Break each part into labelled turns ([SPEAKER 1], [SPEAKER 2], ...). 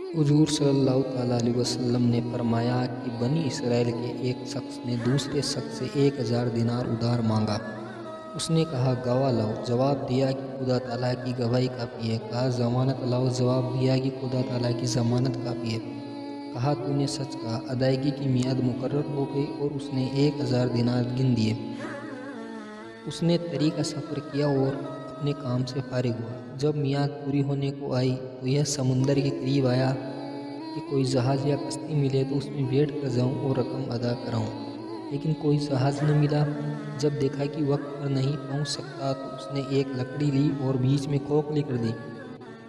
[SPEAKER 1] حضور صلی اللہ تعالیٰ علیہ وسلم نے فرمایا کہ بنی اسرائیل کے ایک شخص نے دوسرے شخص سے 1000 دینار ادھار مانگا۔ اس نے کہا گواہ لاؤ، جواب دیا کہ خدا تعالیٰ کی گواہی کافی ہے۔ کہا ضمانت لاؤ، جواب دیا کہ خدا تعالیٰ کی ضمانت کافی ہے۔ کہا تو نے سچ کہا۔ ادائیگی کی میعاد مقرر ہو گئی اور اس نے 1000 دینار گن دیے۔ اس نے طریقہ سفر کیا اور اپنے کام سے فارغ ہوا۔ جب میعاد پوری ہونے کو آئی تو یہ سمندر کے قریب آیا کہ کوئی جہاز یا کشتی ملے تو اس میں بیٹھ کر جاؤں اور رقم ادا کراؤں، لیکن کوئی جہاز نہ ملا۔ جب دیکھا کہ وقت پر نہیں پہنچ سکتا تو اس نے ایک لکڑی لی اور بیچ میں کھوکھلی کر دی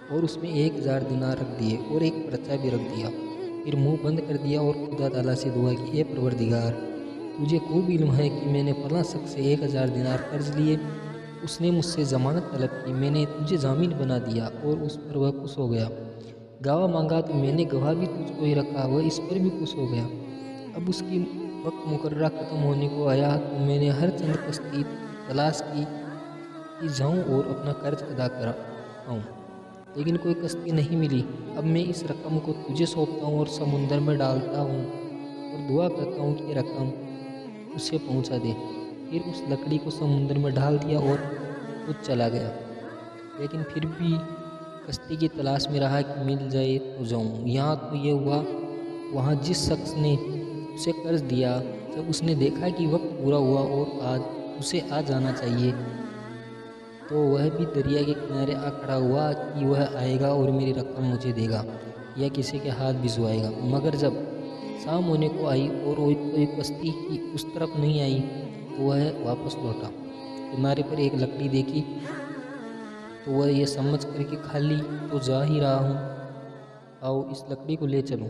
[SPEAKER 1] اور اس میں 1000 دینار رکھ دیے اور ایک پرچہ بھی رکھ دیا۔ پھر منہ بند کر دیا اور خدا تعالیٰ سے دعا کی، اے پروردگار، تجھے خوب علم ہے کہ میں نے فلاں شخص سے 1000 دینار قرض لیے، اس نے مجھ سے ضمانت طلب کی، میں نے تجھے ضامن بنا دیا اور اس پر وہ خوش ہو گیا۔ گواہ مانگا تو میں نے گواہ بھی تجھ کو ہی رکھا، وہ اس پر بھی خوش ہو گیا۔ اب اس کی وقت مقررہ ختم ہونے کو آیا تو میں نے ہر چند کشتی تلاش کی کہ جاؤں اور اپنا قرض ادا کراؤں، لیکن کوئی کشتی نہیں ملی۔ اب میں اس رقم کو تجھے سونپتا ہوں اور سمندر میں ڈالتا ہوں اور دعا کرتا ہوں کہ یہ رقم اسے پہنچا دے۔ پھر اس لکڑی کو سمندر میں ڈال دیا اور خود چلا گیا، لیکن پھر بھی کشتی کی تلاش میں رہا کہ مل جائے تو جاؤں۔ یہاں تو یہ ہوا وہاں جس شخص نے اسے قرض دیا، جب اس نے دیکھا کہ وقت پورا ہوا اور اسے آ جانا چاہیے تو وہ بھی دریا کے کنارے آ کھڑا ہوا کہ وہ آئے گا اور میری رقم مجھے دے گا یا کسی کے ہاتھ بھجوائے گا۔ مگر جب شام ہونے کو آئی اور کوئی کشتی کی اس طرف نہیں آئی تو وہ واپس لوٹا۔ کنارے پر ایک لکڑی دیکھی تو وہ یہ سمجھ کر کہ خالی تو جا ہی رہا ہوں، آؤ اس لکڑی کو لے چلوں،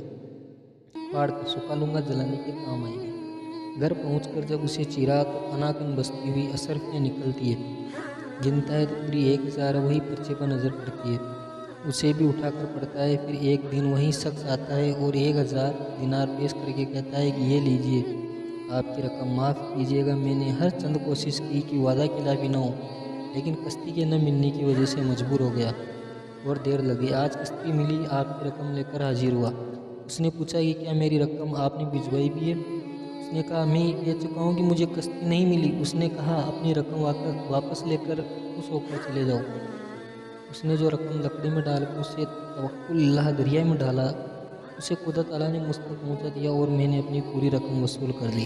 [SPEAKER 1] پھاڑ کر سکھا لوں گا، جلانے کے کام آئے گی۔ گھر پہنچ کر جب اسے چیرا تو اناکن بستی ہوئی اشرفیاں نکلتی ہے، گنتا ہے تو پوری 1000 وہی پرچے پر نظر پڑتی ہے، اسے بھی اٹھا کر پڑتا ہے۔ پھر ایک دن وہی شخص آتا ہے اور 1000 دینار پیش کر کے کہتا ہے کہ یہ لیجئے، آپ کی رقم معاف کیجیے گا، میں نے ہر چند کوشش کی کہ وعدہ خلافی نہ ہو، لیکن کشتی کے نہ ملنے کی وجہ سے مجبور ہو گیا اور دیر لگی۔ آج کشتی ملی، آپ کی رقم لے کر حاضر ہوا۔ اس نے پوچھا کہ کیا میری رقم آپ نے بھجوائی بھی ہے؟ اس نے کہا میں کہہ چکا ہوں کہ مجھے کشتی نہیں ملی۔ اس نے کہا اپنی رقم واپس لے کر خوش ہو کر چلے جاؤ۔ اس نے جو رقم لکڑی میں ڈال کر اسے توکل اللہ دریا میں ڈالا، اسے خدا تعالیٰ نے مجھ تک پہنچا دیا اور میں نے اپنی پوری رقم وصول کر لی۔